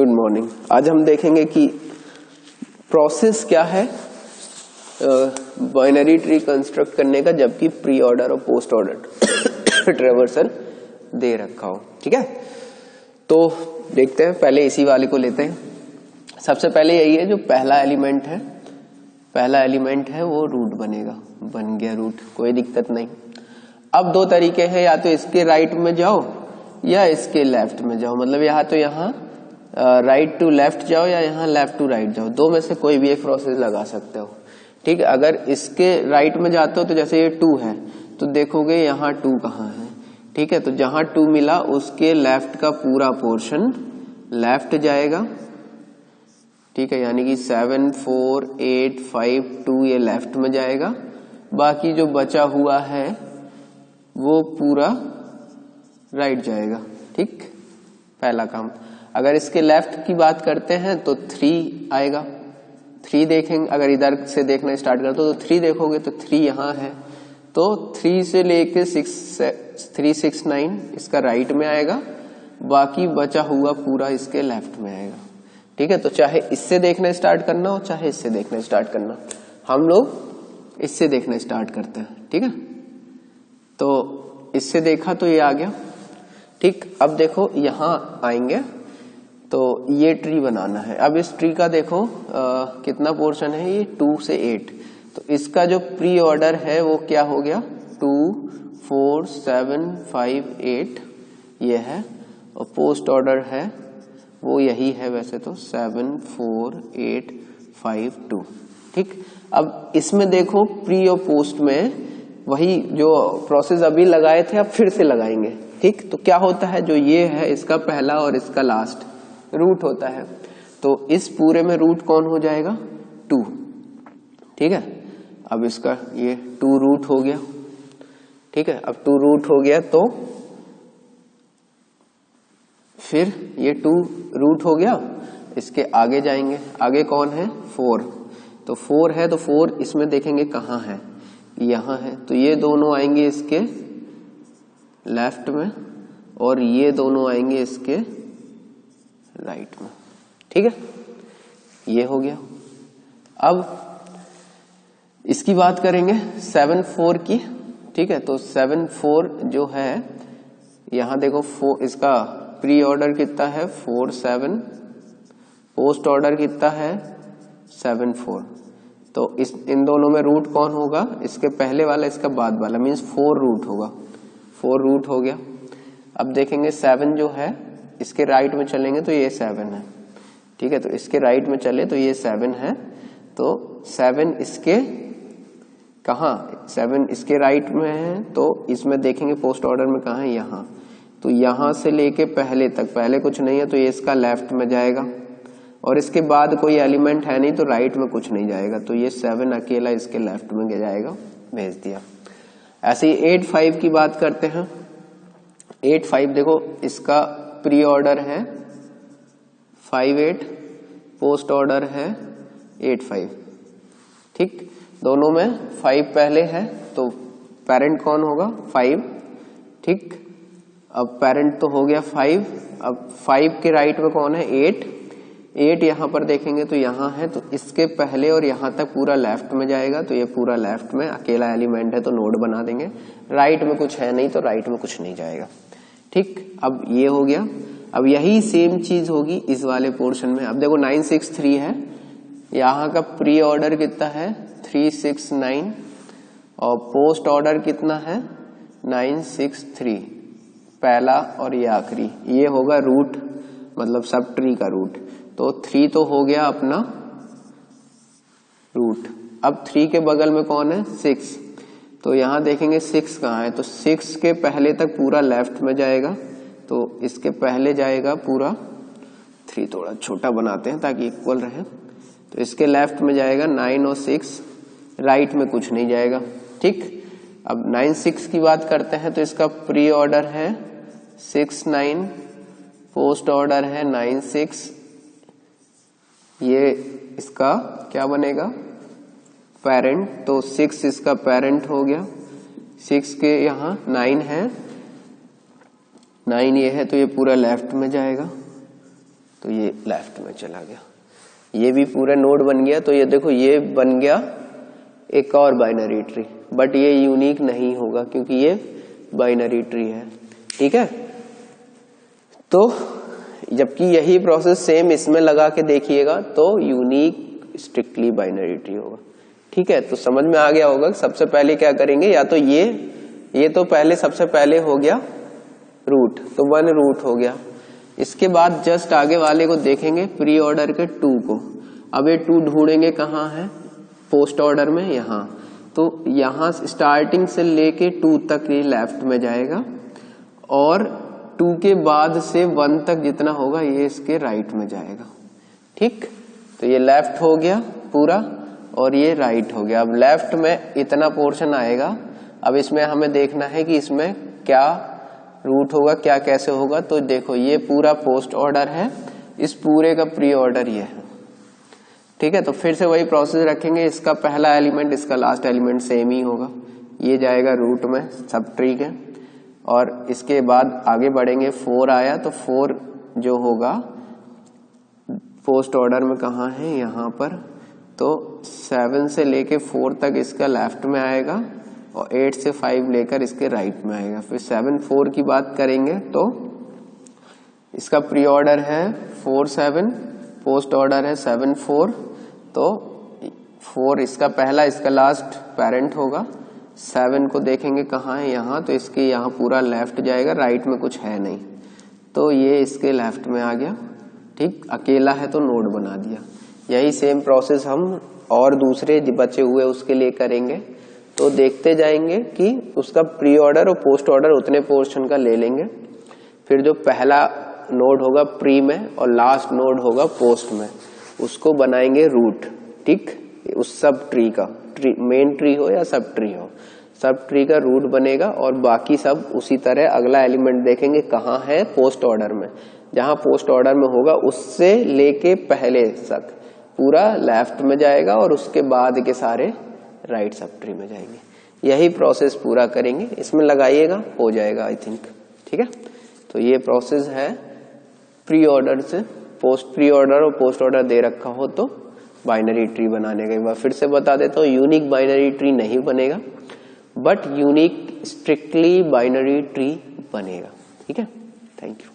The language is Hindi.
Good morning. आज हम देखेंगे कि प्रोसेस क्या है बाइनरी ट्री कंस्ट्रक्ट करने का, जबकि प्री ऑर्डर और पोस्ट ऑर्डर ट्रेवर्सल दे रखा हो। ठीक है, तो देखते हैं, पहले इसी वाले को लेते हैं। सबसे पहले यही है, जो पहला एलिमेंट है वो रूट बनेगा। बन गया रूट, कोई दिक्कत नहीं। अब दो तरीके हैं, या तो इसके राइट में जाओ या इसके लेफ्ट में जाओ। मतलब यहाँ तो यहाँ राइट टू लेफ्ट जाओ या यहाँ लेफ्ट टू राइट जाओ, दो में से कोई भी एक प्रोसेस लगा सकते हो। ठीक है, अगर इसके राइट में जाते हो तो जैसे ये 2 है तो देखोगे यहाँ 2 कहाँ है। ठीक है, तो जहां 2 मिला उसके लेफ्ट का पूरा पोर्शन लेफ्ट जाएगा। ठीक है, यानी कि 7 4 8 5 2 ये लेफ्ट में जाएगा। बाकी जो बचा हुआ है वो पूरा राइट जाएगा। ठीक, पहला काम। अगर इसके लेफ्ट की बात करते हैं तो 3 आएगा। 3 देखेंगे, अगर इधर से देखना स्टार्ट करते हो तो 3 देखोगे तो 3 यहाँ है, तो 3 से लेके 3 6 9 इसका राइट में आएगा। बाकी बचा हुआ पूरा इसके लेफ्ट में आएगा। ठीक है, तो चाहे इससे देखना स्टार्ट करना हो चाहे इससे देखना स्टार्ट करना, हम लोग इससे देखना स्टार्ट करते हैं। ठीक है, तो इससे देखा तो ये आ गया। ठीक, अब देखो यहां आएंगे तो ये ट्री बनाना है। अब इस ट्री का देखो कितना पोर्शन है, ये 2 से 8। तो इसका जो प्री ऑर्डर है वो क्या हो गया, 2 4 7 5 8 ये है, और पोस्ट ऑर्डर है वो यही है वैसे तो 7 4 8 5 2। ठीक, अब इसमें देखो प्री और पोस्ट में वही जो प्रोसेस अभी लगाए थे अब फिर से लगाएंगे। ठीक, तो क्या होता है, जो ये है इसका पहला और इसका लास्ट रूट होता है, तो इस पूरे में रूट कौन हो जाएगा, 2। ठीक है, अब इसका ये 2 रूट हो गया। ठीक है, अब 2 रूट हो गया तो फिर ये 2 रूट हो गया, इसके आगे जाएंगे। आगे कौन है, 4। तो 4 है तो 4 इसमें देखेंगे कहाँ है, यहाँ है। तो ये दोनों आएंगे इसके लेफ्ट में और ये दोनों आएंगे इसके राइट में। ठीक है, ये हो गया। अब इसकी बात करेंगे 7 4 की। ठीक है, तो 7 4 जो है यहां देखो 4 इसका प्री ऑर्डर कितना है 4 7, पोस्ट ऑर्डर कितना है 7 4। तो इन दोनों में रूट कौन होगा, इसके पहले वाला इसका बाद वाला, मीन्स 4 रूट होगा। 4 रूट हो गया। अब देखेंगे 7 जो है इसके राइट में चलेंगे तो ये 7 है। ठीक है, तो इसके राइट में चले तो ये 7 है, तो 7 इसके कहाँ, 7 इसके राइट में है, तो इसमें देखेंगे पोस्ट ऑर्डर में कहाँ है, यहाँ। तो यहाँ से लेके पहले तक, पहले कुछ नहीं है तो ये इसका लेफ्ट में जाएगा, और इसके बाद कोई एलिमेंट है नहीं तो राइट में कुछ नहीं जाएगा, तो ये 7 अकेला इसके लेफ्ट में जाएगा, भेज दिया। ऐसे ही 8 5 की बात करते हैं। 8 5 देखो इसका प्री ऑर्डर है 5 8, पोस्ट ऑर्डर है 8 5। ठीक, दोनों में 5 पहले है तो पेरेंट कौन होगा, 5। ठीक, अब पेरेंट तो हो गया 5। अब 5 के राइट में कौन है, 8। 8 यहां पर देखेंगे तो यहां है, तो इसके पहले और यहां तक पूरा लेफ्ट में जाएगा, तो ये पूरा लेफ्ट में अकेला एलिमेंट है तो नोड बना देंगे। राइट में कुछ है नहीं तो राइट में कुछ नहीं जाएगा। ठीक, अब ये हो गया। अब यही सेम चीज होगी इस वाले पोर्शन में। अब देखो 9 6 3 है, यहाँ का प्री ऑर्डर कितना है 3 6 9, और पोस्ट ऑर्डर कितना है 9 6 3, पहला और ये आखिरी। ये होगा रूट, मतलब सब ट्री का रूट। तो 3 तो हो गया अपना रूट। अब 3 के बगल में कौन है, 6। तो यहां देखेंगे 6 कहाँ है, तो 6 के पहले तक पूरा लेफ्ट में जाएगा, तो इसके पहले जाएगा पूरा 3, थोड़ा छोटा बनाते हैं ताकि इक्वल रहे। तो इसके लेफ्ट में जाएगा 9 और 6, राइट में कुछ नहीं जाएगा। ठीक, अब 9 6 की बात करते हैं तो इसका प्री ऑर्डर है 6 9, पोस्ट ऑर्डर है 9 6। ये इसका क्या बनेगा, पेरेंट। तो 6 इसका पेरेंट हो गया। 6 के यहाँ 9 है, 9 ये है तो ये पूरा लेफ्ट में जाएगा। तो ये लेफ्ट में चला गया, ये भी पूरा नोड बन गया। तो ये देखो ये बन गया एक और बाइनरी ट्री, बट ये यूनिक नहीं होगा क्योंकि ये बाइनरी ट्री है, ठीक है। तो जबकि यही प्रोसेस सेम इसमें लगा के देखिएगा तो यूनिक स्ट्रिक्टली बाइनरी ट्री होगा, ठीक है। तो समझ में आ गया होगा सबसे पहले क्या करेंगे, या तो ये तो पहले सबसे पहले हो गया रूट, तो 1 रूट हो गया। इसके बाद जस्ट आगे वाले को देखेंगे प्री ऑर्डर के 2 को। अब ये 2 ढूंढेंगे कहाँ है, पोस्ट ऑर्डर में, यहाँ। तो यहाँ स्टार्टिंग से लेके 2 तक ये लेफ्ट में जाएगा और 2 के बाद से 1 तक जितना होगा ये इसके राइट में जाएगा, ठीक। तो ये लेफ्ट हो गया पूरा और ये राइट हो गया। अब लेफ्ट में इतना पोर्शन आएगा, अब इसमें हमें देखना है कि इसमें क्या रूट होगा, क्या कैसे होगा। तो देखो ये पूरा पोस्ट ऑर्डर है, इस पूरे का प्री ऑर्डर ये है, ठीक है। तो फिर से वही प्रोसेस रखेंगे, इसका पहला एलिमेंट इसका लास्ट एलिमेंट सेम ही होगा, ये जाएगा रूट में सब ट्री के। और इसके बाद आगे बढ़ेंगे, 4 आया तो 4 जो होगा पोस्ट ऑर्डर में कहाँ है, यहाँ पर। तो 7 से लेके 4 तक इसका लेफ्ट में आएगा और 8 से 5 लेकर इसके राइट में आएगा। फिर 7 4 की बात करेंगे तो इसका प्री ऑर्डर है 4 7, पोस्ट ऑर्डर है 7 4। तो 4 इसका पहला, इसका लास्ट पेरेंट होगा। 7 को देखेंगे कहाँ है, यहाँ। तो इसके यहाँ पूरा लेफ्ट जाएगा, राइट में कुछ है नहीं, तो ये इसके लेफ्ट में आ गया, ठीक। अकेला है तो नोड बना दिया। यही सेम प्रोसेस हम और दूसरे बचे हुए उसके लिए करेंगे। तो देखते जाएंगे कि उसका प्री ऑर्डर और पोस्ट ऑर्डर उतने पोर्शन का ले लेंगे। फिर जो पहला नोड होगा प्री में और लास्ट नोड होगा पोस्ट में, उसको बनाएंगे रूट, ठीक। उस सब ट्री का, मेन ट्री हो या सब ट्री हो, सब ट्री का रूट बनेगा। और बाकी सब उसी तरह अगला एलिमेंट देखेंगे कहाँ है, पोस्ट ऑर्डर में। जहां पोस्ट ऑर्डर में होगा उससे लेके पहले तक पूरा लेफ्ट में जाएगा और उसके बाद के सारे राइट सब ट्री में जाएंगे। यही प्रोसेस पूरा करेंगे, इसमें लगाइएगा, हो जाएगा आई थिंक, ठीक है। तो ये प्रोसेस है प्री ऑर्डर से पोस्ट, प्री ऑर्डर और पोस्ट ऑर्डर दे रखा हो तो बाइनरी ट्री बनाने का। एक बार फिर से बता देता हूँ, यूनिक बाइनरी ट्री नहीं बनेगा, but unique strictly binary tree बनेगा, ठीक है। Thank you.